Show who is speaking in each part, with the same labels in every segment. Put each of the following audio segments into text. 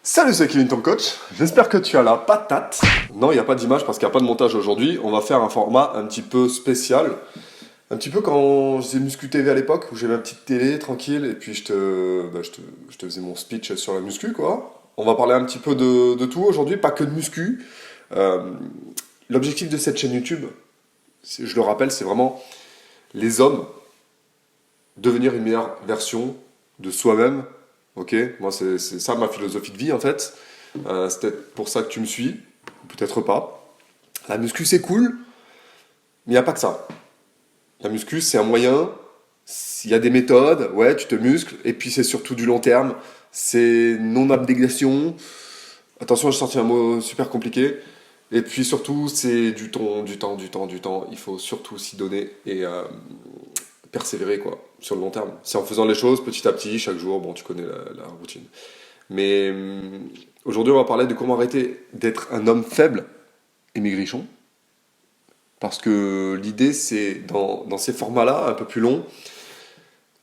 Speaker 1: Salut, c'est Kevin, ton coach. J'espère que tu as la patate. Non, il n'y a pas d'image parce qu'il n'y a pas de montage aujourd'hui. On va faire un format un petit peu spécial. Un petit peu quand je faisais Muscu TV à l'époque, où j'avais ma petite télé tranquille et puis je te faisais mon speech sur la muscu, quoi. On va parler un petit peu de tout aujourd'hui, pas que de muscu. Euh, L'objectif de cette chaîne YouTube, je le rappelle, c'est vraiment les hommes devenir une meilleure version de soi-même. Ok, moi c'est ça ma philosophie de vie en fait. C'est peut-être pour ça que tu me suis, peut-être pas. La muscu c'est cool, mais il n'y a pas que ça. La muscu c'est un moyen, il y a des méthodes, ouais, tu te muscles, et puis c'est surtout du long terme, c'est non-abnégation. Attention, j'ai sorti un mot super compliqué. Et puis surtout, c'est du temps. Il faut surtout s'y donner et persévérer quoi, sur le long terme. C'est en faisant les choses petit à petit, chaque jour, bon, tu connais la routine. Mais aujourd'hui, on va parler de comment arrêter d'être un homme faible et maigrichon. Parce que l'idée, c'est, dans ces formats-là, un peu plus longs,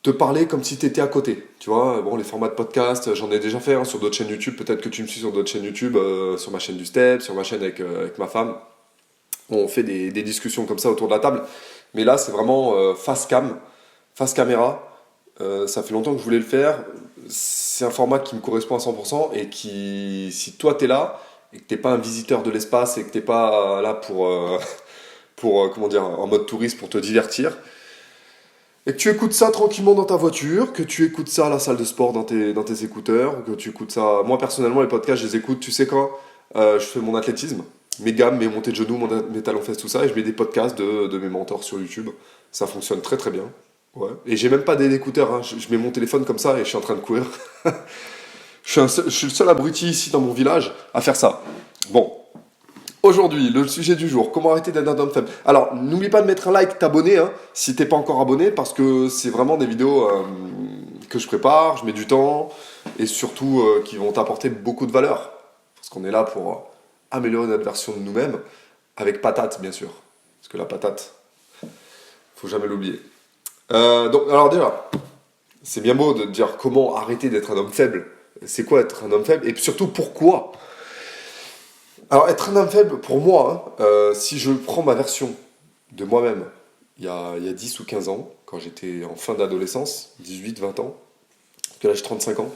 Speaker 1: te parler comme si tu étais à côté. Tu vois, bon, les formats de podcast, j'en ai déjà fait hein, sur d'autres chaînes YouTube. Peut-être que tu me suis sur d'autres chaînes YouTube, sur ma chaîne du Step, sur ma chaîne avec ma femme. On fait des discussions comme ça autour de la table. Mais là, c'est vraiment face cam, face caméra. Ça fait longtemps que je voulais le faire. C'est un format qui me correspond à 100% et qui, si toi t'es là et que t'es pas un visiteur de l'espace et que t'es pas là pour comment dire, en mode touriste pour te divertir, et que tu écoutes ça tranquillement dans ta voiture, que tu écoutes ça à la salle de sport dans tes écouteurs, que tu écoutes ça. Moi personnellement, les podcasts, je les écoute, tu sais quand je fais mon athlétisme, mes gammes, mes montées de genoux, mes talons fesses, tout ça, et je mets des podcasts de mes mentors sur YouTube. Ça fonctionne très très bien. Ouais. Et j'ai même pas d'écouteurs, hein. Je mets mon téléphone comme ça et je suis en train de courir. Je suis le seul abruti ici dans mon village à faire ça. Bon, aujourd'hui, le sujet du jour, comment arrêter d'être un homme faible. Alors, n'oublie pas de mettre un like, t'abonner, hein, si t'es pas encore abonné, parce que c'est vraiment des vidéos que je prépare, je mets du temps, et surtout qui vont t'apporter beaucoup de valeur. Parce qu'on est là pour améliorer notre version de nous-mêmes, avec patate, bien sûr. Parce que la patate, faut jamais l'oublier. Donc, alors déjà, c'est bien beau de dire comment arrêter d'être un homme faible. C'est quoi être un homme faible et surtout pourquoi. Alors être un homme faible, pour moi, hein, si je prends ma version de moi-même il y a 10 ou 15 ans, quand j'étais en fin d'adolescence, 18-20 ans, que là j'ai 35 ans,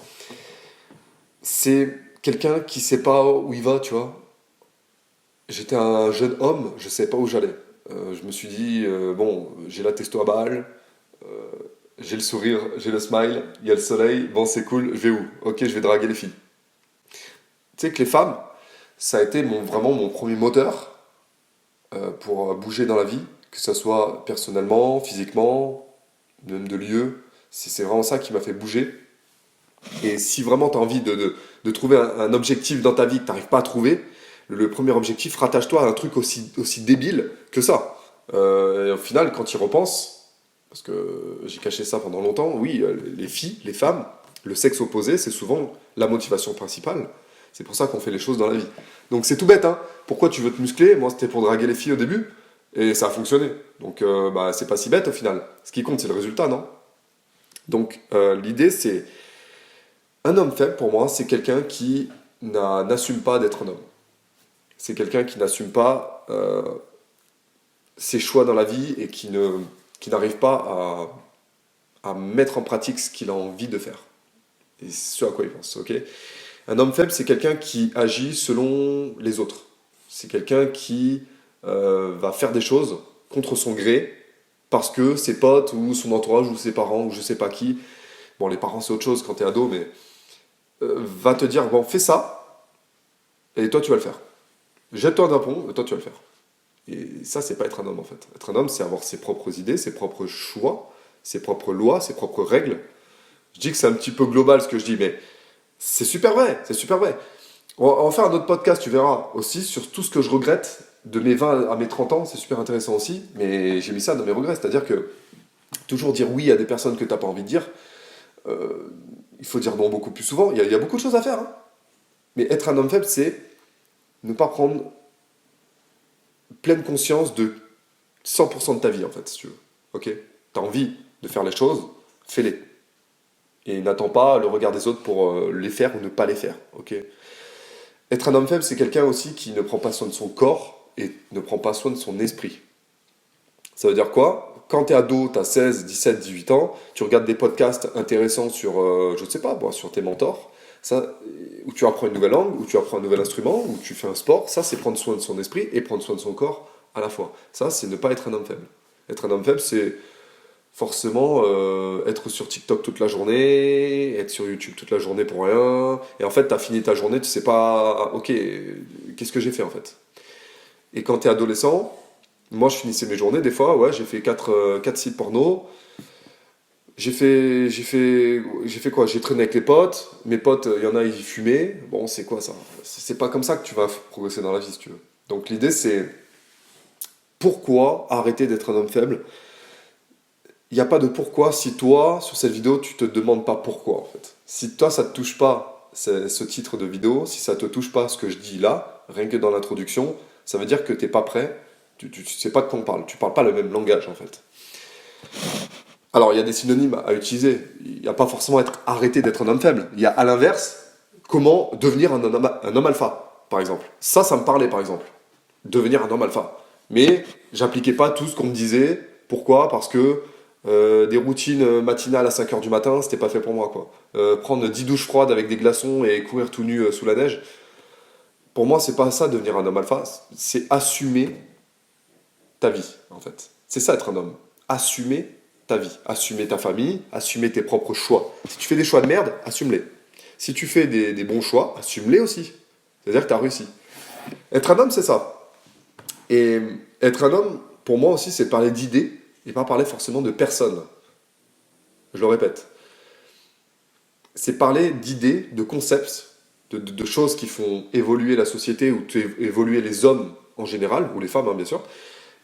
Speaker 1: c'est quelqu'un qui sait pas où il va, tu vois. J'étais un jeune homme, je sais pas où j'allais. Je me suis dit, bon, j'ai la testo à balle, j'ai le sourire, j'ai le smile, il y a le soleil, bon c'est cool, je vais où? Ok, je vais draguer les filles. Tu sais que les femmes, ça a été vraiment mon premier moteur pour bouger dans la vie, que ce soit personnellement, physiquement, même de lieu. C'est vraiment ça qui m'a fait bouger. Et si vraiment tu as envie de trouver un objectif dans ta vie que tu n'arrives pas à trouver, le premier objectif, rattache-toi à un truc aussi débile que ça. Et au final, quand tu y repenses, parce que j'ai caché ça pendant longtemps, oui, les filles, les femmes, le sexe opposé, c'est souvent la motivation principale. C'est pour ça qu'on fait les choses dans la vie. Donc c'est tout bête, hein. Pourquoi tu veux te muscler? Moi, c'était pour draguer les filles au début, et ça a fonctionné. Donc bah, c'est pas si bête au final. Ce qui compte, c'est le résultat, non? Donc l'idée, c'est un homme faible, pour moi, c'est quelqu'un qui n'assume pas d'être un homme. C'est quelqu'un qui n'assume pas ses choix dans la vie et qui n'arrive pas à mettre en pratique ce qu'il a envie de faire. Et c'est ce à quoi il pense, ok? Un homme faible, c'est quelqu'un qui agit selon les autres. C'est quelqu'un qui va faire des choses contre son gré parce que ses potes ou son entourage ou ses parents ou je sais pas qui, bon les parents c'est autre chose quand t'es ado, mais va te dire bon fais ça et toi tu vas le faire. Jette-toi d'un pont et toi tu vas le faire. Et ça c'est pas être un homme en fait. Être un homme c'est avoir ses propres idées, ses propres choix, ses propres lois, ses propres règles. Je dis que c'est un petit peu global ce que je dis, mais c'est super vrai, c'est super vrai. On va faire un autre podcast, tu verras, aussi, sur tout ce que je regrette de mes 20 à mes 30 ans, c'est super intéressant aussi, mais j'ai mis ça dans mes regrets, c'est-à-dire que toujours dire oui à des personnes que tu n'as pas envie de dire, il faut dire non beaucoup plus souvent, il y a beaucoup de choses à faire, hein. Mais être un homme faible, c'est ne pas prendre pleine conscience de 100% de ta vie, en fait, si tu veux. Ok? T'as envie de faire les choses, fais-les. Et n'attends pas le regard des autres pour les faire ou ne pas les faire. Ok. Être un homme faible, c'est quelqu'un aussi qui ne prend pas soin de son corps et ne prend pas soin de son esprit. Ça veut dire quoi? Quand t'es ado, t'as 16, 17, 18 ans, tu regardes des podcasts intéressants sur, je ne sais pas, sur tes mentors, ça, où tu apprends une nouvelle langue, où tu apprends un nouvel instrument, où tu fais un sport, ça c'est prendre soin de son esprit et prendre soin de son corps à la fois. Ça, c'est ne pas être un homme faible. Être un homme faible, c'est forcément être sur TikTok toute la journée, être sur YouTube toute la journée pour rien, et en fait, t'as fini ta journée, tu sais pas, ok, qu'est-ce que j'ai fait en fait? Et quand t'es adolescent, moi, je finissais mes journées, des fois, ouais, j'ai fait 4 sites porno. J'ai fait quoi? J'ai traîné avec les potes. Mes potes, il y en a, ils fumaient. Bon, c'est quoi ça? C'est pas comme ça que tu vas progresser dans la vie, si tu veux. Donc l'idée, c'est pourquoi arrêter d'être un homme faible? Il n'y a pas de pourquoi si toi, sur cette vidéo, tu te demandes pas pourquoi, en fait. Si toi, ça te touche pas, ce titre de vidéo, si ça te touche pas ce que je dis là, rien que dans l'introduction, ça veut dire que t'es pas prêt. Tu sais pas de quoi on parle. Tu parles pas le même langage, en fait. Alors, il y a des synonymes à utiliser. Il n'y a pas forcément être arrêté d'être un homme faible. Il y a à l'inverse, comment devenir un homme alpha, par exemple. Ça me parlait, par exemple. Devenir un homme alpha. Mais j'appliquais pas tout ce qu'on me disait. Pourquoi? Parce que des routines matinales à 5 heures du matin, c'était pas fait pour moi, quoi. Prendre 10 douches froides avec des glaçons et courir tout nu sous la neige, pour moi, c'est pas ça devenir un homme alpha. C'est assumer ta vie, en fait. C'est ça être un homme. Assumer ta vie, assumer ta famille, assumer tes propres choix. Si tu fais des choix de merde, assume-les. Si tu fais des bons choix, assume-les aussi. C'est-à-dire que tu as réussi. Être un homme, c'est ça. Et être un homme, pour moi aussi, c'est parler d'idées et pas parler forcément de personnes. Je le répète. C'est parler d'idées, de concepts, de choses qui font évoluer la société ou évoluer les hommes en général, ou les femmes, hein, bien sûr,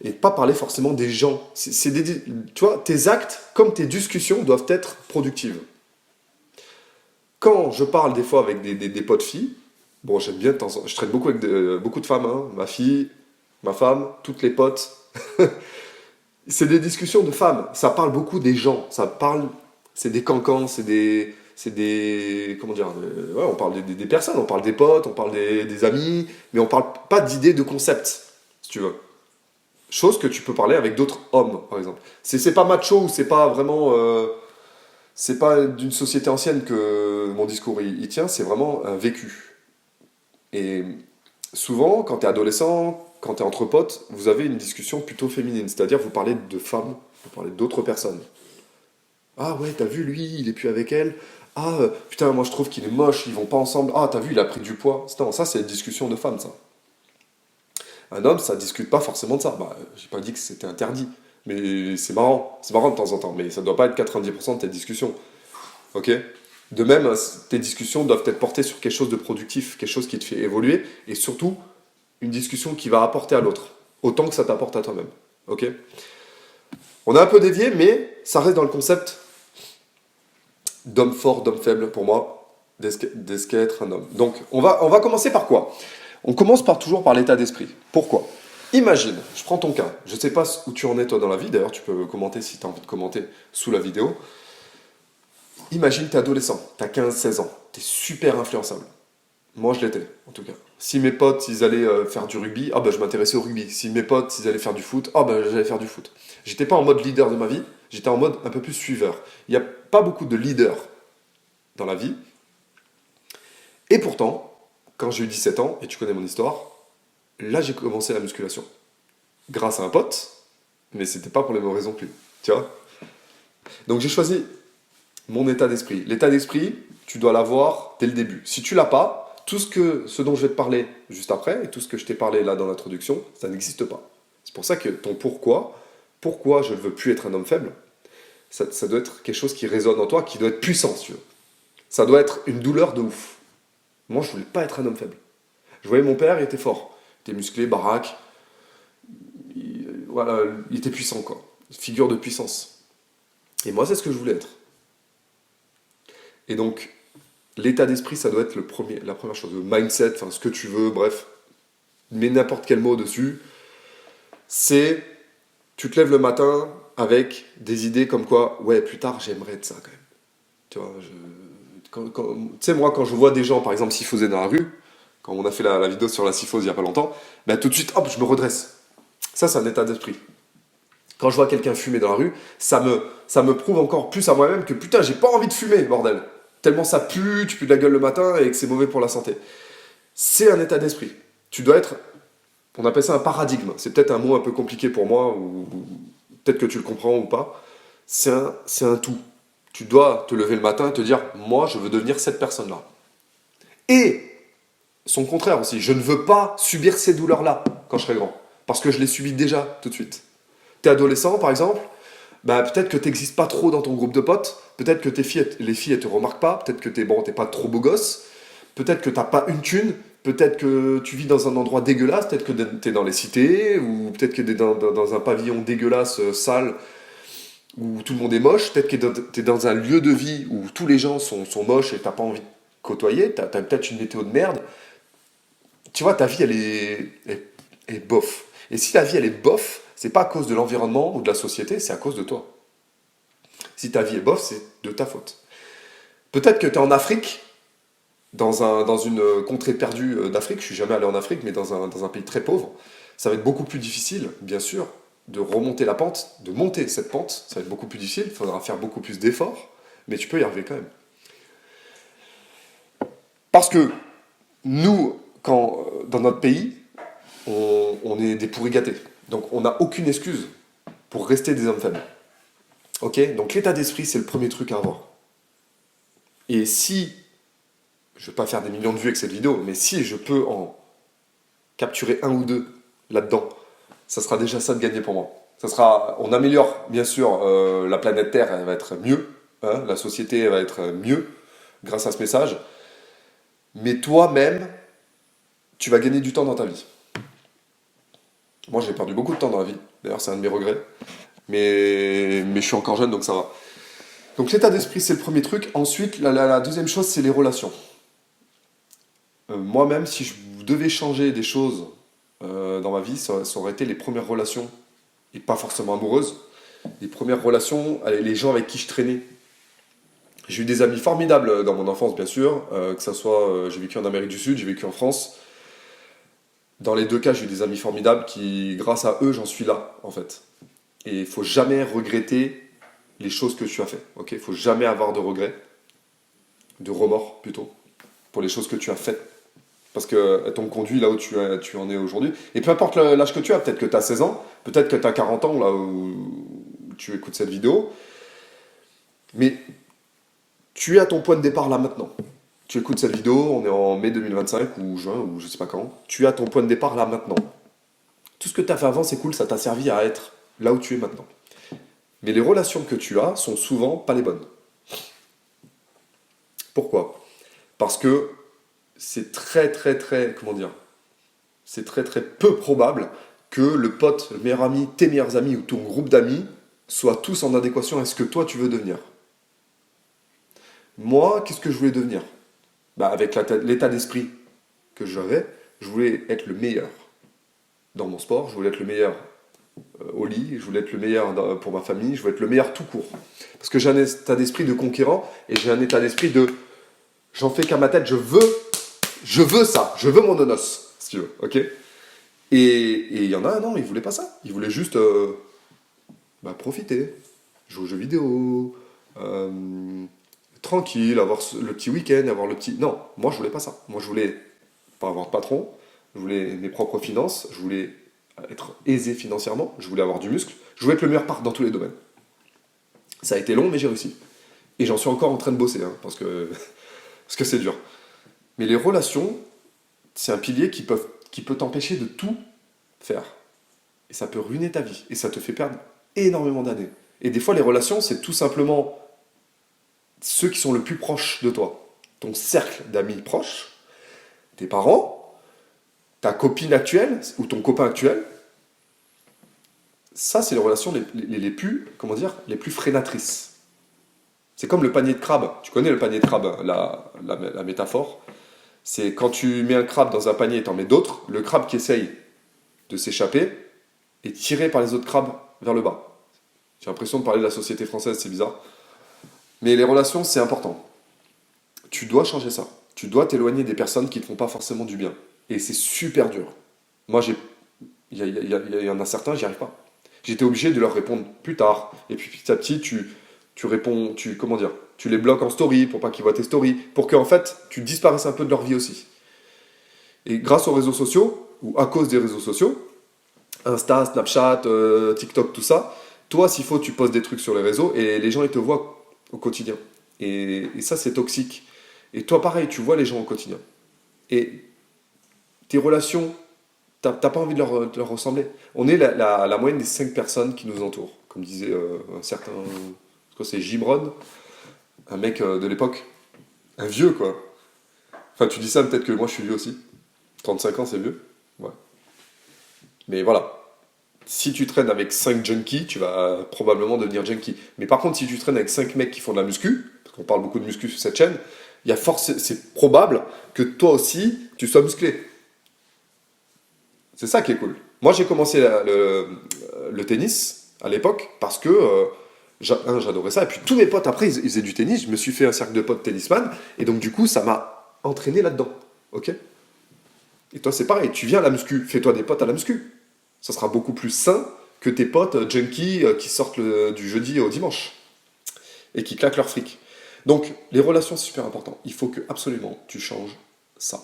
Speaker 1: et pas parler forcément des gens. Tu vois, tes actes comme tes discussions doivent être productives. Quand je parle des fois avec des potes filles, bon, j'aime bien, je traite beaucoup avec beaucoup de femmes, hein, ma fille, ma femme, toutes les potes. C'est des discussions de femmes. Ça parle beaucoup des gens. Ça parle, c'est des cancans, comment dire, ouais, on parle des personnes, on parle des potes, on parle des amis, mais on parle pas d'idées, de concepts, si tu veux. Chose que tu peux parler avec d'autres hommes, par exemple. C'est pas macho ou c'est pas vraiment. C'est pas d'une société ancienne que mon discours il tient, c'est vraiment un vécu. Et souvent, quand t'es adolescent, quand t'es entre potes, vous avez une discussion plutôt féminine. C'est-à-dire, vous parlez de femmes, vous parlez d'autres personnes. Ah ouais, t'as vu, lui, il est plus avec elle. Ah, putain, moi je trouve qu'il est moche, ils vont pas ensemble. Ah, t'as vu, il a pris du poids. Non, ça, c'est une discussion de femmes, ça. Un homme, ça discute pas forcément de ça. Bah, j'ai pas dit que c'était interdit. Mais c'est marrant. C'est marrant de temps en temps. Mais ça doit pas être 90% de tes discussions. Ok? De même, tes discussions doivent être portées sur quelque chose de productif, quelque chose qui te fait évoluer. Et surtout, une discussion qui va apporter à l'autre. Autant que ça t'apporte à toi-même. Ok? On a un peu dévié, mais ça reste dans le concept d'homme fort, d'homme faible pour moi, d'est-ce qu'être un homme. Donc, on va commencer par quoi? On commence toujours par l'état d'esprit. Pourquoi? Imagine, je prends ton cas, je ne sais pas où tu en es toi dans la vie, d'ailleurs tu peux commenter si tu as envie de commenter sous la vidéo. Imagine, tu es adolescent, tu as 15-16 ans, tu es super influençable. Moi je l'étais, en tout cas. Si mes potes, ils allaient faire du rugby, ah bah je m'intéressais au rugby. Si mes potes, ils allaient faire du foot, ah bah j'allais faire du foot. J'étais pas en mode leader de ma vie, j'étais en mode un peu plus suiveur. Il n'y a pas beaucoup de leaders dans la vie. Et pourtant, quand j'ai eu 17 ans, et tu connais mon histoire, là j'ai commencé la musculation. Grâce à un pote, mais c'était pas pour les mêmes raisons que lui. Tu vois? Donc j'ai choisi mon état d'esprit. L'état d'esprit, tu dois l'avoir dès le début. Si tu l'as pas, ce dont je vais te parler juste après, et tout ce que je t'ai parlé là dans l'introduction, ça n'existe pas. C'est pour ça que ton pourquoi je ne veux plus être un homme faible, ça doit être quelque chose qui résonne en toi, qui doit être puissant, si tu veux. Ça doit être une douleur de ouf. Moi, je voulais pas être un homme faible. Je voyais mon père, il était fort. Il était musclé, baraque. Voilà, il était puissant, quoi. Figure de puissance. Et moi, c'est ce que je voulais être. Et donc, l'état d'esprit, ça doit être la première chose. Le mindset, enfin, ce que tu veux, bref. Mets n'importe quel mot dessus. C'est, tu te lèves le matin avec des idées comme quoi, ouais, plus tard, j'aimerais être ça, quand même. Tu vois, tu sais, moi, quand je vois des gens, par exemple, syphoser dans la rue, quand on a fait la vidéo sur la syphose il y a pas longtemps, ben, tout de suite, hop, je me redresse. Ça, c'est un état d'esprit. Quand je vois quelqu'un fumer dans la rue, ça me prouve encore plus à moi-même que putain, j'ai pas envie de fumer, bordel. Tellement ça pue, tu pues de la gueule le matin et que c'est mauvais pour la santé. C'est un état d'esprit. Tu dois être, on appelle ça un paradigme. C'est peut-être un mot un peu compliqué pour moi, ou peut-être que tu le comprends ou pas. C'est un tout. Tu dois te lever le matin et te dire, moi, je veux devenir cette personne-là. Et son contraire aussi, je ne veux pas subir ces douleurs-là quand je serai grand. Parce que je les subis déjà tout de suite. T'es adolescent, par exemple, bah, peut-être que t'existes pas trop dans ton groupe de potes, peut-être que les filles, elles te remarquent pas, peut-être que t'es pas trop beau gosse, peut-être que t'as pas une thune, peut-être que tu vis dans un endroit dégueulasse, peut-être que t'es dans les cités, ou peut-être que t'es dans un pavillon dégueulasse, sale, où tout le monde est moche, peut-être que t'es dans un lieu de vie où tous les gens sont moches et t'as pas envie de côtoyer, t'as peut-être une météo de merde. Tu vois, ta vie, elle est bof. Et si ta vie, elle est bof, c'est pas à cause de l'environnement ou de la société, c'est à cause de toi. Si ta vie est bof, c'est de ta faute. Peut-être que tu es en Afrique, dans une contrée perdue d'Afrique, je suis jamais allé en Afrique, mais dans un pays très pauvre, ça va être beaucoup plus difficile, bien sûr, de remonter la pente, de monter cette pente, ça va être beaucoup plus difficile, il faudra faire beaucoup plus d'efforts, mais tu peux y arriver quand même. Parce que nous, dans notre pays, on est des pourris gâtés. Donc on n'a aucune excuse pour rester des hommes faibles. Ok. Donc l'état d'esprit, c'est le premier truc à avoir. Et si, je ne vais pas faire des millions de vues avec cette vidéo, mais si je peux en capturer un ou deux là-dedans, ça sera déjà ça de gagner pour moi. On améliore, bien sûr, la planète Terre, elle va être mieux, hein, la société elle va être mieux grâce à ce message, mais toi-même, tu vas gagner du temps dans ta vie. Moi, j'ai perdu beaucoup de temps dans la vie, d'ailleurs, c'est un de mes regrets, mais je suis encore jeune, donc ça va. Donc l'état d'esprit, c'est le premier truc. Ensuite, la deuxième chose, c'est les relations. Moi-même, si je devais changer des choses dans ma vie, ça aurait été les premières relations, et pas forcément amoureuses, les premières relations, les gens avec qui je traînais. J'ai eu des amis formidables dans mon enfance, bien sûr, que ça soit, j'ai vécu en Amérique du Sud, j'ai vécu en France. Dans les deux cas, j'ai eu des amis formidables qui, grâce à eux, j'en suis là, en fait. Et il faut jamais regretter les choses que tu as fait. Ok, il faut jamais avoir de regrets, de remords plutôt, pour les choses que tu as faites. Parce qu'elles t'ont conduit là où tu en es aujourd'hui. Et peu importe l'âge que tu as, peut-être que tu as 16 ans, peut-être que tu as 40 ans là où tu écoutes cette vidéo. Mais tu es à ton point de départ là maintenant. Tu écoutes cette vidéo, on est en mai 2025 ou juin ou je sais pas quand. Tu es à ton point de départ là maintenant. Tout ce que tu as fait avant, c'est cool, ça t'a servi à être là où tu es maintenant. Mais les relations que tu as sont souvent pas les bonnes. Pourquoi? Parce que c'est très très très, comment dire, c'est très très peu probable que le pote, le meilleur ami, tes meilleurs amis ou ton groupe d'amis soient tous en adéquation avec ce que toi tu veux devenir. Moi, qu'est-ce que je voulais devenir? Bah, avec l'état d'esprit que j'avais, je voulais être le meilleur dans mon sport, je voulais être le meilleur au lit, je voulais être le meilleur pour ma famille, je voulais être le meilleur tout court. Parce que j'ai un état d'esprit de conquérant et j'ai un état d'esprit de j'en fais qu'à ma tête, je veux ça, je veux mon nonos, si tu veux, ok? Et il y en a, non, ils voulaient pas ça, ils voulaient juste profiter, jouer aux jeux vidéo, tranquille, avoir le petit week-end, avoir le petit... Non, moi je voulais pas ça, moi je voulais pas avoir de patron, je voulais mes propres finances, je voulais être aisé financièrement, je voulais avoir du muscle, je voulais être le meilleur dans tous les domaines. Ça a été long, mais j'ai réussi. Et j'en suis encore en train de bosser, hein, parce que c'est dur. Mais les relations, c'est un pilier qui peut t'empêcher de tout faire. Et ça peut ruiner ta vie. Et ça te fait perdre énormément d'années. Et des fois, les relations, c'est tout simplement ceux qui sont le plus proches de toi. Ton cercle d'amis proches, tes parents, ta copine actuelle ou ton copain actuel. Ça, c'est les relations les plus, comment dire, les plus freinatrices. C'est comme le panier de crabe. Tu connais le panier de crabe, la métaphore. C'est quand tu mets un crabe dans un panier et t'en mets d'autres, le crabe qui essaye de s'échapper est tiré par les autres crabes vers le bas. J'ai l'impression de parler de la société française, c'est bizarre. Mais les relations, c'est important. Tu dois changer ça. Tu dois t'éloigner des personnes qui ne te font pas forcément du bien. Et c'est super dur. Moi, il y en a certains, j'y arrive pas. J'étais obligé de leur répondre plus tard. Et puis petit à petit, tu réponds, comment dire, tu les bloques en story pour pas qu'ils voient tes stories, pour qu'en fait, tu disparaisses un peu de leur vie aussi. Et grâce aux réseaux sociaux, ou à cause des réseaux sociaux, Insta, Snapchat, TikTok, tout ça, toi, s'il faut, tu postes des trucs sur les réseaux et les gens, ils te voient au quotidien. Et ça, c'est toxique. Et toi, pareil, tu vois les gens au quotidien. Et tes relations, t'as pas envie de leur ressembler. On est la moyenne des 5 personnes qui nous entourent. Comme disait un certain, je crois que c'est Gibron, un mec de l'époque. Un vieux, quoi. Enfin, tu dis ça, peut-être que moi, je suis vieux aussi. 35 ans, c'est vieux. Ouais. Mais voilà. Si tu traînes avec 5 junkies, tu vas probablement devenir junkie. Mais par contre, si tu traînes avec 5 mecs qui font de la muscu, parce qu'on parle beaucoup de muscu sur cette chaîne, c'est probable que toi aussi, tu sois musclé. C'est ça qui est cool. Moi, j'ai commencé le tennis à l'époque parce que j'adorais ça. Et puis tous mes potes, après, ils faisaient du tennis. Je me suis fait un cercle de potes tennisman. Et donc, du coup, ça m'a entraîné là-dedans. Ok. Et toi, c'est pareil. Tu viens à la muscu. Fais-toi des potes à la muscu. Ça sera beaucoup plus sain que tes potes junkies qui sortent du jeudi au dimanche et qui claquent leur fric. Donc, les relations, c'est super important. Il faut que absolument tu changes ça.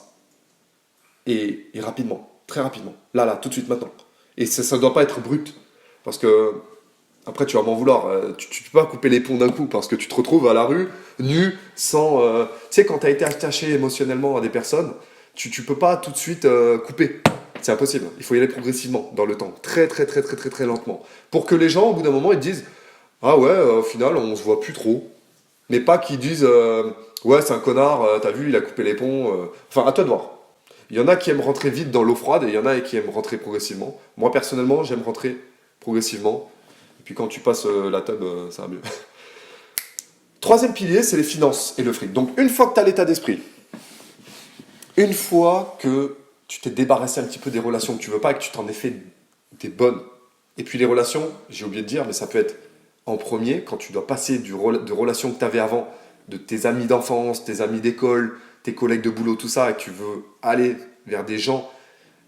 Speaker 1: Et rapidement, très rapidement. Là, tout de suite, maintenant. Et ça ne doit pas être brut. Parce que, après, tu vas m'en vouloir. Tu ne peux pas couper les ponts d'un coup parce que tu te retrouves à la rue, nu, sans. Tu sais, quand tu as été attaché émotionnellement à des personnes, tu ne peux pas tout de suite couper. C'est impossible. Il faut y aller progressivement dans le temps. Très, très, très, très, très, très lentement. Pour que les gens, au bout d'un moment, ils te disent ah ouais, au final, on se voit plus trop. Mais pas qu'ils disent ouais, c'est un connard, t'as vu, il a coupé les ponts. Enfin, à toi de voir. Il y en a qui aiment rentrer vite dans l'eau froide et il y en a qui aiment rentrer progressivement. Moi, personnellement, j'aime rentrer progressivement. Et puis quand tu passes la tub, ça va mieux. Troisième pilier, c'est les finances et le fric. Donc, une fois que tu as l'état d'esprit, une fois que tu t'es débarrassé un petit peu des relations que tu veux pas et que tu t'en es fait des bonnes. Et puis les relations, j'ai oublié de dire, mais ça peut être en premier, quand tu dois passer de relations que tu avais avant, de tes amis d'enfance, tes amis d'école, tes collègues de boulot, tout ça, et que tu veux aller vers des gens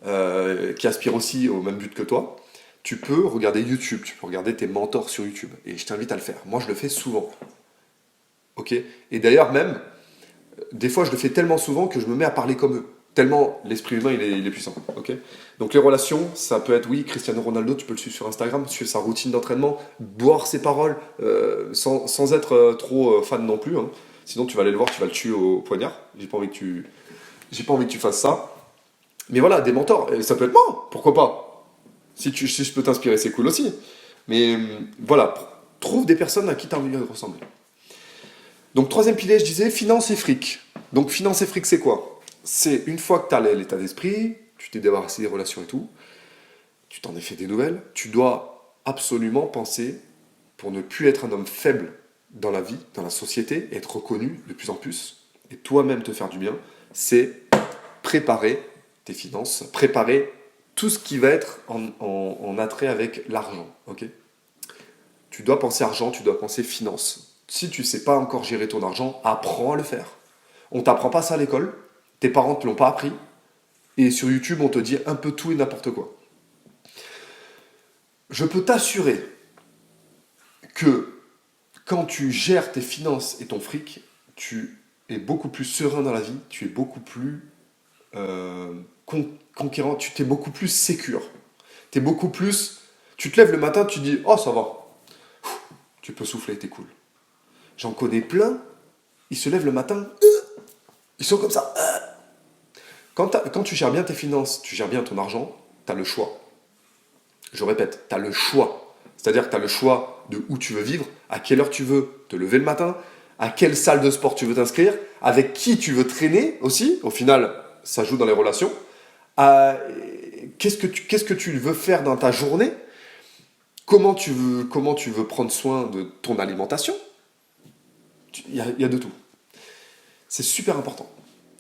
Speaker 1: qui aspirent aussi au même but que toi, tu peux regarder YouTube, tu peux regarder tes mentors sur YouTube. Et je t'invite à le faire. Moi, je le fais souvent. Ok. Et d'ailleurs, même, des fois, je le fais tellement souvent que je me mets à parler comme eux. Tellement l'esprit humain, il est puissant. Okay. Donc les relations, ça peut être, oui, Cristiano Ronaldo, tu peux le suivre sur Instagram, suivre sa routine d'entraînement, boire ses paroles, sans être trop fan non plus. Hein. Sinon, tu vas aller le voir, tu vas le tuer au poignard. J'ai pas envie que tu fasses ça. Mais voilà, des mentors. Et ça peut être moi, pourquoi pas. Si je peux t'inspirer, c'est cool aussi. Mais voilà, trouve des personnes à qui tu as envie de ressembler. Donc troisième pilier, je disais, finance et fric. Donc finance et fric, c'est quoi? C'est une fois que tu as l'état d'esprit, tu t'es débarrassé des relations et tout, tu t'en es fait des nouvelles, tu dois absolument penser, pour ne plus être un homme faible dans la vie, dans la société, être reconnu de plus en plus, et toi-même te faire du bien, c'est préparer tes finances, préparer tout ce qui va être en attrait avec l'argent. Okay. Tu dois penser argent, tu dois penser finance. Si tu ne sais pas encore gérer ton argent, apprends à le faire. On ne t'apprend pas ça à l'école, tes parents ne te l'ont pas appris, et sur YouTube, on te dit un peu tout et n'importe quoi. Je peux t'assurer que quand tu gères tes finances et ton fric, tu es beaucoup plus serein dans la vie, tu es beaucoup plus conquérant, tu t'es beaucoup plus sécure. Tu es beaucoup plus... Tu te lèves le matin, tu dis « Oh, ça va ». Tu peux souffler, t'es cool. J'en connais plein, ils se lèvent le matin, ils sont comme ça. Quand tu gères bien tes finances, tu gères bien ton argent, tu as le choix. Je répète, tu as le choix. C'est-à-dire que tu as le choix de où tu veux vivre, à quelle heure tu veux te lever le matin, à quelle salle de sport tu veux t'inscrire, avec qui tu veux traîner aussi. Au final, ça joue dans les relations. Qu'est-ce que tu veux faire dans ta journée? Comment tu veux prendre soin de ton alimentation? Il y a de tout. C'est super important.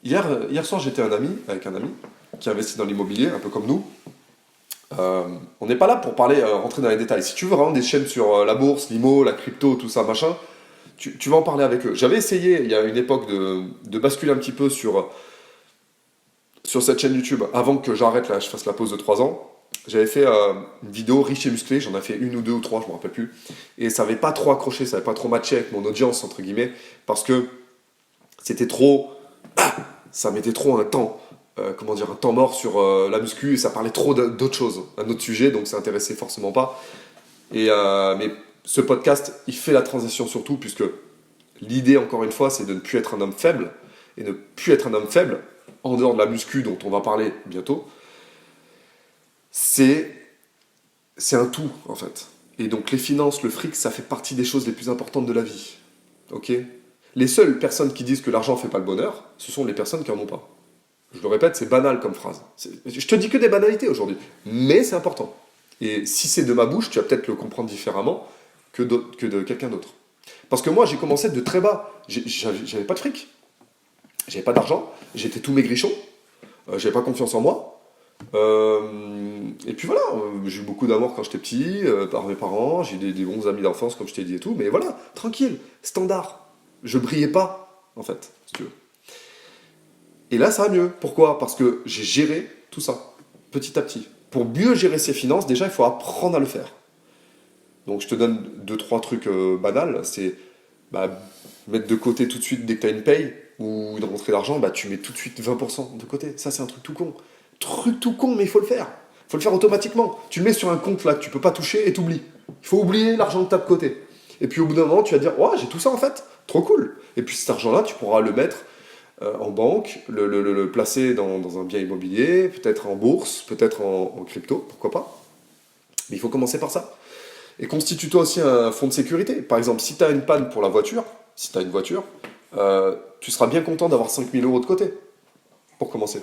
Speaker 1: Hier soir, j'étais avec un ami qui investit dans l'immobilier, un peu comme nous. On n'est pas là pour rentrer dans les détails. Si tu veux vraiment des chaînes sur la bourse, l'IMO, la crypto, tout ça, machin, tu vas en parler avec eux. J'avais essayé, il y a une époque, de basculer un petit peu sur cette chaîne YouTube, avant que j'arrête là, je fasse la pause de 3 ans. J'avais fait une vidéo riche et musclée, j'en ai fait une ou deux ou trois, je me rappelle plus. Et ça n'avait pas trop accroché, ça n'avait pas trop matché avec mon audience, entre guillemets, parce que c'était trop... Ça mettait trop un temps, un temps mort sur la muscu, et ça parlait trop d'autres choses, un autre sujet, donc ça intéressait forcément pas. Mais ce podcast, il fait la transition surtout, puisque l'idée, encore une fois, c'est de ne plus être un homme faible, et ne plus être un homme faible, en dehors de la muscu dont on va parler bientôt, c'est un tout, en fait. Et donc les finances, le fric, ça fait partie des choses les plus importantes de la vie. Ok ? Les seules personnes qui disent que l'argent ne fait pas le bonheur, ce sont les personnes qui n'en ont pas. Je le répète, c'est banal comme phrase. Je te dis que des banalités aujourd'hui, mais c'est important. Et si c'est de ma bouche, tu vas peut-être le comprendre différemment que de quelqu'un d'autre. Parce que moi, j'ai commencé de très bas. J'avais pas de fric. J'avais pas d'argent. J'étais tout maigrichon. J'avais pas confiance en moi. Et puis voilà, j'ai eu beaucoup d'amour quand j'étais petit, par mes parents. J'ai des bons amis d'enfance, comme je t'ai dit et tout. Mais voilà, tranquille, standard. Je brillais pas, en fait, si tu veux. Et là, ça va mieux. Pourquoi ? Parce que j'ai géré tout ça, petit à petit. Pour mieux gérer ses finances, déjà, il faut apprendre à le faire. Donc, je te donne 2-3 trucs banals. C'est mettre de côté tout de suite, dès que tu as une paye ou une rentrée d'argent, tu mets tout de suite 20% de côté. Ça, c'est un truc tout con. Truc tout con, mais il faut le faire. Il faut le faire automatiquement. Tu le mets sur un compte là que tu peux pas toucher et t'oublies. Il faut oublier l'argent que tu as de côté. Et puis, au bout d'un moment, tu vas dire, ouais, j'ai tout ça en fait. Trop cool. Et puis, cet argent-là, tu pourras le mettre en banque, le placer dans un bien immobilier, peut-être en bourse, peut-être en crypto, pourquoi pas. Mais il faut commencer par ça. Et constitue-toi aussi un fonds de sécurité. Par exemple, si tu as une panne pour la voiture, si tu as une voiture, tu seras bien content d'avoir 5 000 euros de côté, pour commencer.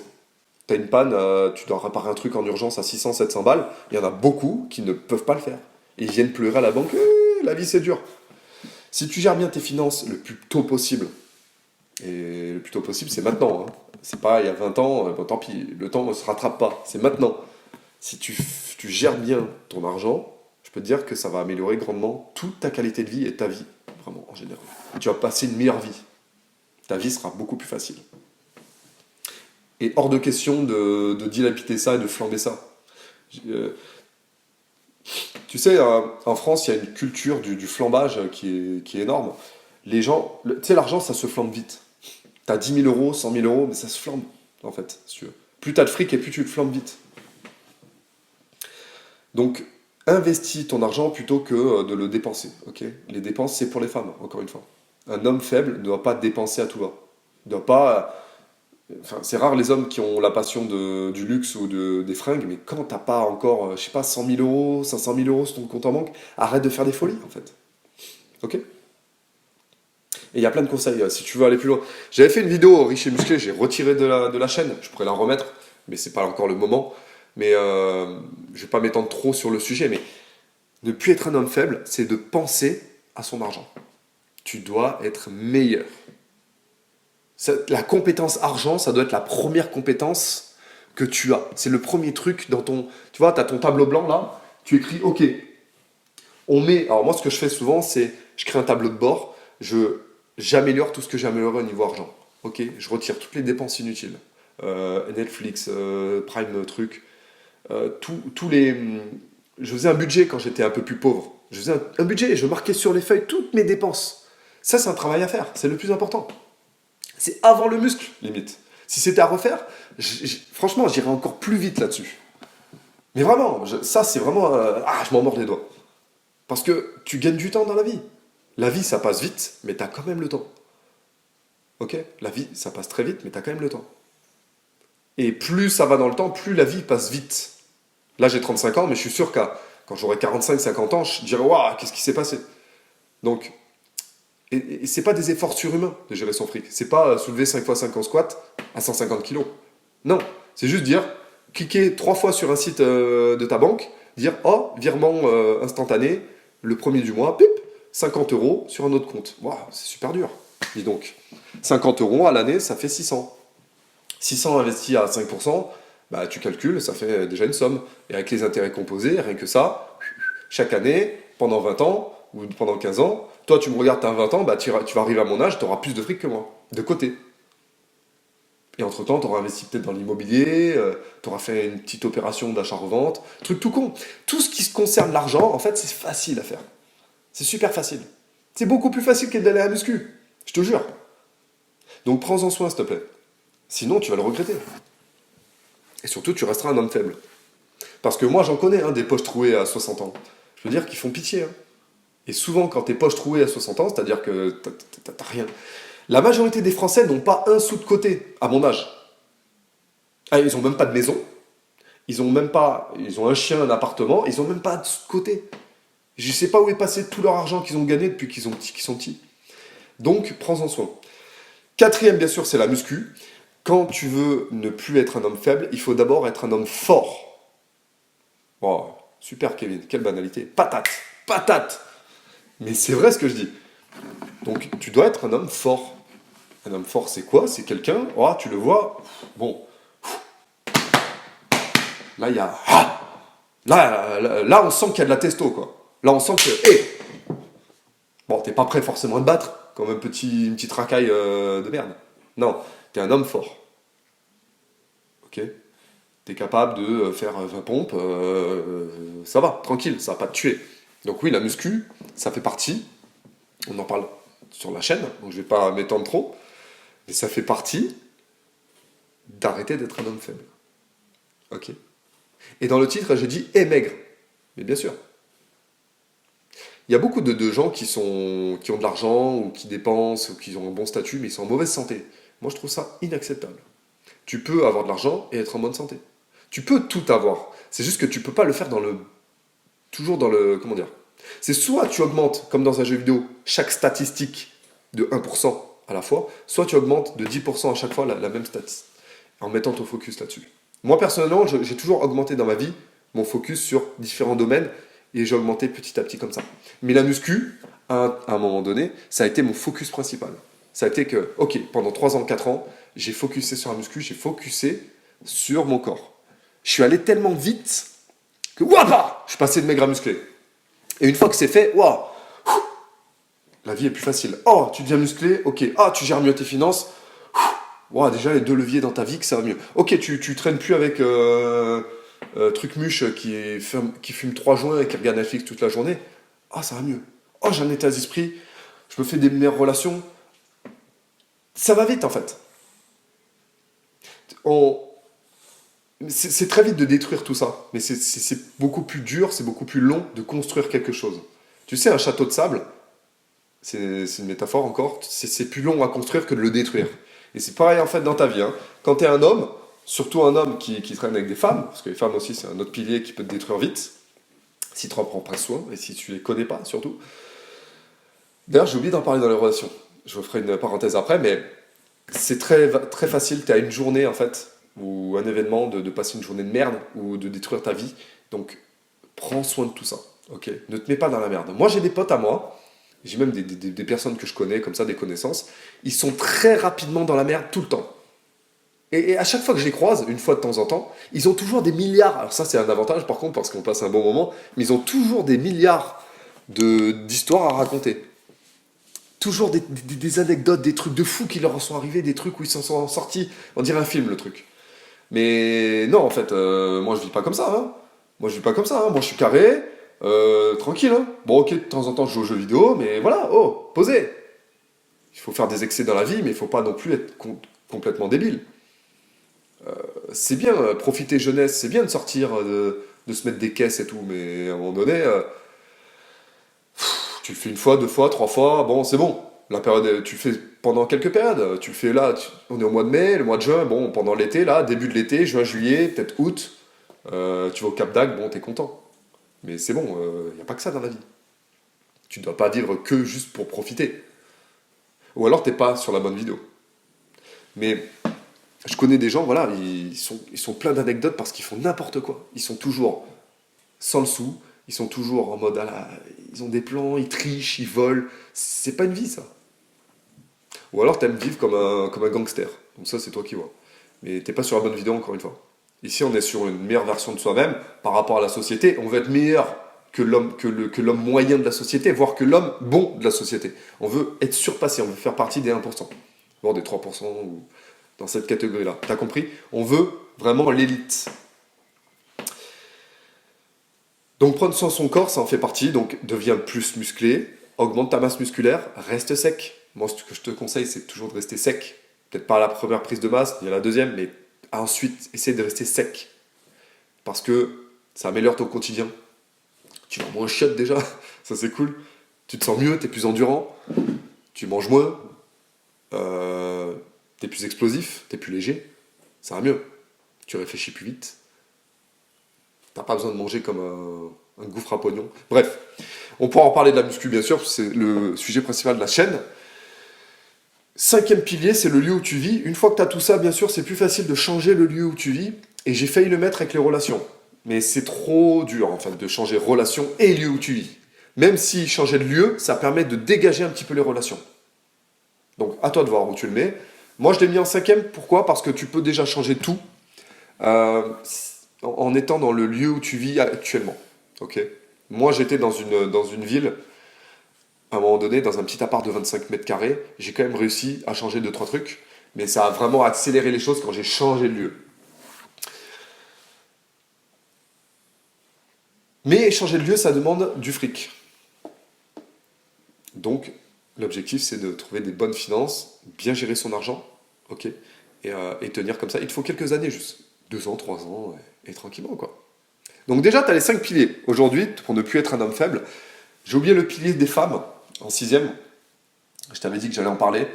Speaker 1: Tu as une panne, tu dois réparer un truc en urgence à 600-700 balles, il y en a beaucoup qui ne peuvent pas le faire. Et ils viennent pleurer à la banque, la vie c'est dur. Si tu gères bien tes finances le plus tôt possible, et le plus tôt possible, c'est maintenant. Hein. C'est pas il y a 20 ans, tant pis, le temps ne se rattrape pas. C'est maintenant. Si tu gères bien ton argent, je peux te dire que ça va améliorer grandement toute ta qualité de vie et ta vie, vraiment, en général. Tu vas passer une meilleure vie. Ta vie sera beaucoup plus facile. Et hors de question de dilapider ça et de flamber ça. Tu sais, en France, il y a une culture du flambage qui est énorme. Les gens, tu sais, l'argent, ça se flambe vite. T'as 10 000 euros, 100 000 euros, mais ça se flambe, en fait, si tu veux. Plus t'as de fric et plus tu le flambes vite. Donc, investis ton argent plutôt que de le dépenser, ok ? Les dépenses, c'est pour les femmes, encore une fois. Un homme faible ne doit pas dépenser à tout va. Il ne doit pas... Enfin, c'est rare les hommes qui ont la passion du luxe ou des fringues, mais quand t'as pas encore, 100 000 euros, 500 000 euros sur ton compte en banque, arrête de faire des folies, en fait. Ok ? Et il y a plein de conseils, si tu veux aller plus loin. J'avais fait une vidéo riche et musclée, j'ai retiré de la chaîne, je pourrais la remettre, mais c'est pas encore le moment. Mais je vais pas m'étendre trop sur le sujet, mais ne plus être un homme faible, c'est de penser à son argent. Tu dois être meilleur. La compétence argent, ça doit être la première compétence que tu as. C'est le premier truc dans ton... Tu vois, tu as ton tableau blanc là, tu écris, ok, on met... Alors moi, ce que je fais souvent, c'est, je crée un tableau de bord, j'améliore tout ce que j'ai amélioré au niveau argent. Ok, je retire toutes les dépenses inutiles. Netflix, Prime truc, tous les... Je faisais un budget quand j'étais un peu plus pauvre. Je faisais un budget et je marquais sur les feuilles toutes mes dépenses. Ça, c'est un travail à faire, c'est le plus important. C'est avant le muscle, limite. Si c'était à refaire, franchement, j'irais encore plus vite là-dessus. Mais vraiment, ça, c'est vraiment... je m'en mords les doigts. Parce que tu gagnes du temps dans la vie. La vie, ça passe vite, mais t'as quand même le temps. Ok ? La vie, ça passe très vite, mais t'as quand même le temps. Et plus ça va dans le temps, plus la vie passe vite. Là, j'ai 35 ans, mais je suis sûr que quand j'aurai 45-50 ans, je dirai « Waouh, qu'est-ce qui s'est passé ?» Donc, et c'est pas des efforts surhumains de gérer son fric. C'est pas soulever 5 x 5 en squat à 150 kg. Non, c'est juste cliquer 3 fois sur un site de ta banque, dire « Oh, virement instantané, le premier du mois, pip, 50 euros sur un autre compte. » Waouh, c'est super dur. Dis donc, 50 euros à l'année, ça fait 600. 600 investis à 5%, tu calcules, ça fait déjà une somme. Et avec les intérêts composés, rien que ça, chaque année, pendant 20 ans, ou pendant 15 ans, toi tu me regardes, tu as 20 ans, bah, tu vas arriver à mon âge, tu auras plus de fric que moi, de côté. Et entre-temps, tu auras investi peut-être dans l'immobilier, tu auras fait une petite opération d'achat-revente, truc tout con. Tout ce qui concerne l'argent, en fait, c'est facile à faire. C'est super facile. C'est beaucoup plus facile que d'aller à la muscu, je te jure. Donc prends-en soin, s'il te plaît. Sinon, tu vas le regretter. Et surtout, tu resteras un homme faible. Parce que moi, j'en connais, hein, des poches trouées à 60 ans. Je veux dire qu'ils font pitié. Hein. Et souvent, quand t'es poches trouées à 60 ans, c'est-à-dire que t'as rien. La majorité des Français n'ont pas un sou de côté, à mon âge. Ah, ils n'ont même pas de maison. Ils ont même pas. Ils ont un chien, un appartement. Ils n'ont même pas de sous de côté. Je ne sais pas où est passé tout leur argent qu'ils ont gagné depuis qu'ils sont petits. Donc, prends-en soin. Quatrième, bien sûr, c'est la muscu. Quand tu veux ne plus être un homme faible, il faut d'abord être un homme fort. Oh, super Kevin, quelle banalité. Patate, patate. Mais c'est vrai ce que je dis. Donc tu dois être un homme fort. Un homme fort, c'est quoi? C'est quelqu'un, oh, tu le vois, bon. Là, il y a... Ah là, on sent qu'il y a de la testo, quoi. Là, on sent que... Hey bon, t'es pas prêt forcément à te battre, comme une petite racaille de merde. Non, t'es un homme fort. Ok? T'es capable de faire 20 pompes, ça va, tranquille, ça va pas te tuer. Donc oui, la muscu, ça fait partie, on en parle sur la chaîne, donc je vais pas m'étendre trop, mais ça fait partie d'arrêter d'être un homme faible. Ok. Et dans le titre, j'ai dit « et maigre ». Mais bien sûr. Il y a beaucoup de gens qui ont de l'argent, ou qui dépensent, ou qui ont un bon statut, mais ils sont en mauvaise santé. Moi, je trouve ça inacceptable. Tu peux avoir de l'argent et être en bonne santé. Tu peux tout avoir. C'est juste que tu peux pas le faire toujours dans le... Comment dire? C'est soit tu augmentes, comme dans un jeu vidéo, chaque statistique de 1% à la fois, soit tu augmentes de 10% à chaque fois la même stat, en mettant ton focus là-dessus. Moi, personnellement, j'ai toujours augmenté dans ma vie mon focus sur différents domaines, et j'ai augmenté petit à petit comme ça. Mais la muscu, à un moment donné, ça a été mon focus principal. Ça a été que, ok, pendant 3 ans, 4 ans, j'ai focusé sur la muscu, j'ai focusé sur mon corps. Je suis allé tellement vite que, wouah, je suis passé de maigre à musclé. Et une fois que c'est fait, waouh, la vie est plus facile. Oh, tu deviens musclé, ok. Ah, tu gères mieux tes finances. Waouh, déjà les 2 leviers dans ta vie que ça va mieux. Ok, tu traînes plus avec truc muche qui fume 3 joints et qui regarde Netflix toute la journée. Ah, ça va mieux. Oh, j'ai un état d'esprit. Je me fais des meilleures relations. Ça va vite en fait. C'est très vite de détruire tout ça, mais c'est beaucoup plus dur, c'est beaucoup plus long de construire quelque chose. Tu sais, un château de sable, c'est une métaphore encore, c'est plus long à construire que de le détruire. Et c'est pareil en fait dans ta vie. Hein. Quand tu es un homme, surtout un homme qui traîne avec des femmes, parce que les femmes aussi c'est un autre pilier qui peut te détruire vite, si tu n'en prends pas soin, et si tu les connais pas surtout. D'ailleurs, j'ai oublié d'en parler dans les relations. Je vous ferai une parenthèse après, mais c'est très facile, tu as une journée en fait, ou un événement de passer une journée de merde, ou de détruire ta vie. Donc, prends soin de tout ça, ok? Ne te mets pas dans la merde. Moi, j'ai des potes à moi, j'ai même des personnes que je connais, comme ça, des connaissances, ils sont très rapidement dans la merde tout le temps. Et à chaque fois que je les croise, une fois de temps en temps, ils ont toujours des milliards, alors ça c'est un avantage par contre, parce qu'on passe un bon moment, mais ils ont toujours des milliards d'histoires à raconter. Toujours des anecdotes, des trucs de fous qui leur sont arrivés, des trucs où ils s'en sont sortis. On dirait un film, le truc. Mais non, en fait, moi je vis pas comme ça. Hein. Moi je vis pas comme ça. Hein. Moi je suis carré, tranquille. Hein. Bon, ok, de temps en temps je joue aux jeux vidéo, mais voilà, oh, posez. Il faut faire des excès dans la vie, mais il faut pas non plus être complètement débile. C'est bien, profiter jeunesse, c'est bien de sortir, de se mettre des caisses et tout, mais à un moment donné, tu le fais une fois, 2 fois, 3 fois, bon, c'est bon. La période, tu le fais pendant quelques périodes. Tu le fais là, on est au mois de mai, le mois de juin, bon, pendant l'été, là, début de l'été, juin, juillet, peut-être août, tu vas au Cap d'Agde, bon, t'es content. Mais c'est bon, il n'y a pas que ça dans la vie. Tu ne dois pas vivre que juste pour profiter. Ou alors t'es pas sur la bonne vidéo. Mais je connais des gens, voilà, ils sont pleins d'anecdotes parce qu'ils font n'importe quoi. Ils sont toujours sans le sou, ils sont toujours en mode, ils ont des plans, ils trichent, ils volent. C'est pas une vie, ça. Ou alors t'aimes vivre comme un gangster. Donc ça, c'est toi qui vois. Mais t'es pas sur la bonne vidéo, encore une fois. Ici, on est sur une meilleure version de soi-même par rapport à la société. On veut être meilleur. que l'homme moyen de la société, voire que l'homme bon de la société. On veut être surpassé, on veut faire partie des 1%, voire des 3%, ou dans cette catégorie-là. T'as compris? On veut vraiment l'élite. Donc prendre soin de son corps, ça en fait partie, donc deviens plus musclé, augmente ta masse musculaire, reste sec. Moi, ce que je te conseille, c'est toujours de rester sec. Peut-être pas à la première prise de masse, ni à la deuxième, mais ensuite, essaie de rester sec. Parce que ça améliore ton quotidien. Tu vas moins chiotte déjà, ça c'est cool. Tu te sens mieux, tu es plus endurant, tu manges moins, tu es plus explosif, tu es plus léger, ça va mieux. Tu réfléchis plus vite. T'as pas besoin de manger comme un gouffre à pognon. Bref, on pourra en parler de la muscu bien sûr, c'est le sujet principal de la chaîne. Cinquième pilier, c'est le lieu où tu vis. Une fois que tu as tout ça, bien sûr, c'est plus facile de changer le lieu où tu vis. Et j'ai failli le mettre avec les relations. Mais c'est trop dur, en fait, de changer relation et lieu où tu vis. Même si changer de lieu, ça permet de dégager un petit peu les relations. Donc, à toi de voir où tu le mets. Moi, je l'ai mis en cinquième. Pourquoi? Parce que tu peux déjà changer tout en étant dans le lieu où tu vis actuellement. Ok. Moi, j'étais dans une ville, à un moment donné, dans un petit appart de 25 mètres carrés. J'ai quand même réussi à changer 2-3 trucs. Mais ça a vraiment accéléré les choses quand j'ai changé de lieu. Mais changer de lieu, ça demande du fric. Donc, l'objectif, c'est de trouver des bonnes finances, bien gérer son argent, ok, et tenir comme ça. Il te faut quelques années juste, 2 ans, 3 ans, et tranquillement, quoi. Donc déjà, tu as les 5 piliers. Aujourd'hui, pour ne plus être un homme faible, j'ai oublié le pilier des femmes, en sixième. Je t'avais dit que j'allais en parler.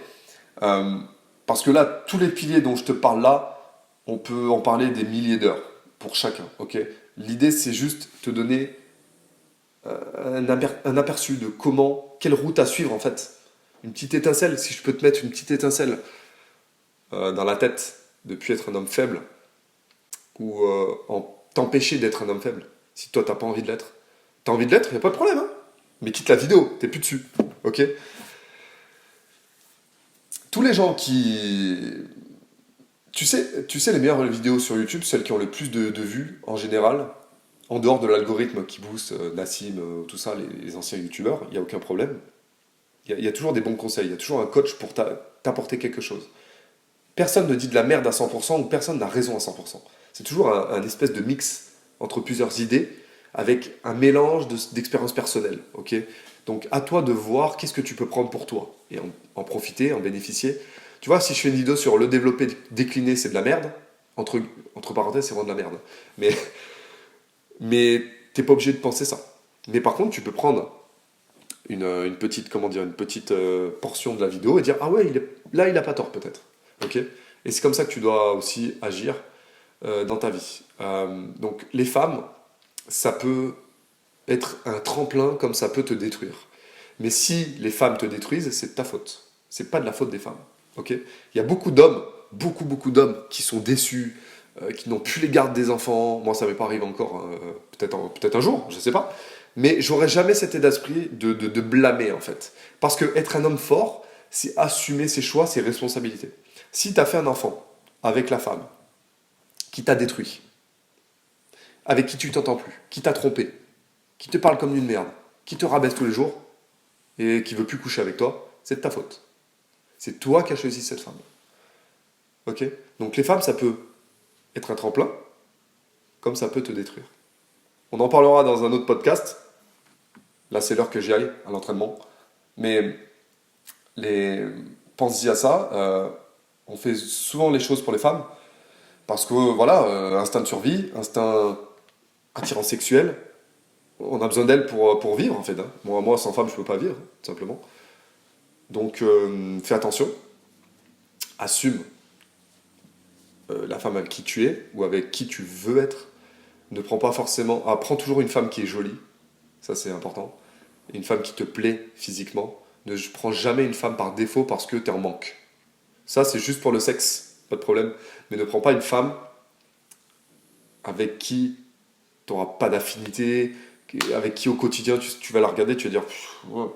Speaker 1: Parce que là, tous les piliers dont je te parle là, on peut en parler des milliers d'heures pour chacun, ok. L'idée, c'est juste te donner un aperçu de quelle route à suivre en fait. Une petite étincelle, si je peux te mettre une petite étincelle dans la tête de plus être un homme faible, ou t'empêcher d'être un homme faible, si toi t'as pas envie de l'être. T'as envie de l'être, y a pas de problème, hein, mais quitte la vidéo, t'es plus dessus, ok. Tous les gens qui... Tu sais les meilleures vidéos sur YouTube, celles qui ont le plus de vues en général, en dehors de l'algorithme qui booste Nassim, tout ça, les anciens youtubeurs, il n'y a aucun problème. Il y a toujours des bons conseils, il y a toujours un coach pour t'apporter quelque chose. Personne ne dit de la merde à 100% ou personne n'a raison à 100%. C'est toujours un espèce de mix entre plusieurs idées avec un mélange d'expériences personnelles. Ok. Donc à toi de voir qu'est-ce que tu peux prendre pour toi et en profiter, en bénéficier. Tu vois, si je fais une vidéo sur le développer décliner, c'est de la merde. Entre parenthèses, c'est vraiment de la merde. Mais t'es pas obligé de penser ça. Mais par contre, tu peux prendre une petite, comment dire, une petite portion de la vidéo et dire ah ouais, là il a pas tort peut-être. Ok. Et c'est comme ça que tu dois aussi agir dans ta vie. Donc les femmes, ça peut être un tremplin comme ça peut te détruire. Mais si les femmes te détruisent, c'est de ta faute. C'est pas de la faute des femmes. Ok. Il y a beaucoup d'hommes, beaucoup d'hommes qui sont déçus, qui n'ont plus les gardes des enfants. Moi, ça m'est pas arrivé encore, peut-être un jour, je sais pas. Mais j'aurais jamais cet état d'esprit de blâmer, en fait. Parce que être un homme fort, c'est assumer ses choix, ses responsabilités. Si tu as fait un enfant avec la femme, qui t'a détruit, avec qui tu t'entends plus, qui t'a trompé, qui te parle comme une merde, qui te rabaisse tous les jours, et qui veut plus coucher avec toi, c'est de ta faute. C'est toi qui as choisi cette femme. Ok. Donc les femmes, ça peut être un tremplin, comme ça peut te détruire. On en parlera dans un autre podcast. Là, c'est l'heure que j'y aille à l'entraînement. Mais pense-y à ça. On fait souvent les choses pour les femmes parce que voilà, instinct de survie, instinct attirant sexuel. On a besoin d'elles pour vivre en fait. Hein. Moi, sans femme, je peux pas vivre, tout simplement. Donc, fais attention. Assume la femme avec qui tu es ou avec qui tu veux être. Ne prends pas forcément. Prends toujours une femme qui est jolie. Ça, c'est important. Une femme qui te plaît physiquement. Ne prends jamais une femme par défaut parce que tu es en manque. Ça, c'est juste pour le sexe, pas de problème. Mais ne prends pas une femme avec qui tu n'auras pas d'affinité, avec qui au quotidien tu vas la regarder, tu vas dire, ouais.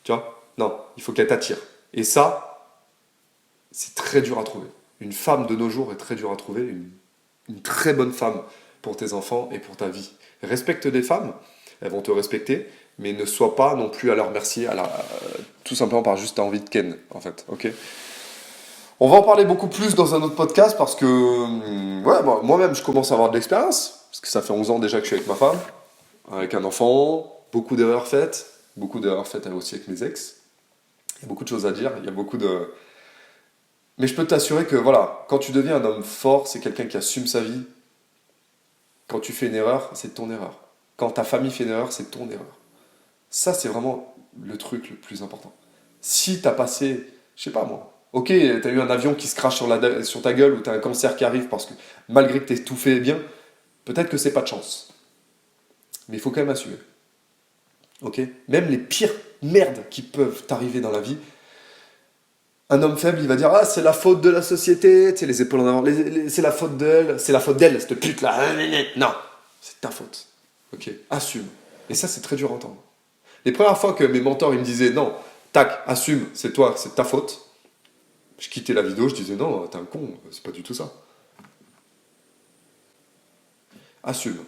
Speaker 1: Tu vois, non, il faut qu'elle t'attire. Et ça, c'est très dur à trouver. Une femme de nos jours est très dure à trouver, une très bonne femme pour tes enfants et pour ta vie. Respecte des femmes, elles vont te respecter, mais ne sois pas non plus à leur merci, tout simplement par juste envie de ken, en fait, ok? On va en parler beaucoup plus dans un autre podcast parce que, ouais, moi-même, je commence à avoir de l'expérience, parce que ça fait 11 ans déjà que je suis avec ma femme, avec un enfant, beaucoup d'erreurs faites aussi avec mes ex. Il y a beaucoup de choses à dire, il y a beaucoup de... Mais je peux t'assurer que, voilà, quand tu deviens un homme fort, c'est quelqu'un qui assume sa vie. Quand tu fais une erreur, c'est ton erreur. Quand ta famille fait une erreur, c'est ton erreur. Ça, c'est vraiment le truc le plus important. Si t'as passé, je sais pas moi, ok, t'as eu un avion qui se crache sur ta gueule ou t'as un cancer qui arrive parce que malgré que t'aies tout fait bien, peut-être que c'est pas de chance. Mais il faut quand même assumer. Ok? Même les pires merdes qui peuvent t'arriver dans la vie, un homme faible, il va dire: ah, c'est la faute de la société, tu sais, les épaules en avant, c'est la faute d'elle, cette pute là. Non, c'est ta faute. Ok? Assume. Et ça, c'est très dur à entendre. Les premières fois que mes mentors ils me disaient: non, tac, assume, c'est toi, c'est ta faute, je quittais la vidéo, je disais: non, t'es un con, c'est pas du tout ça. Assume.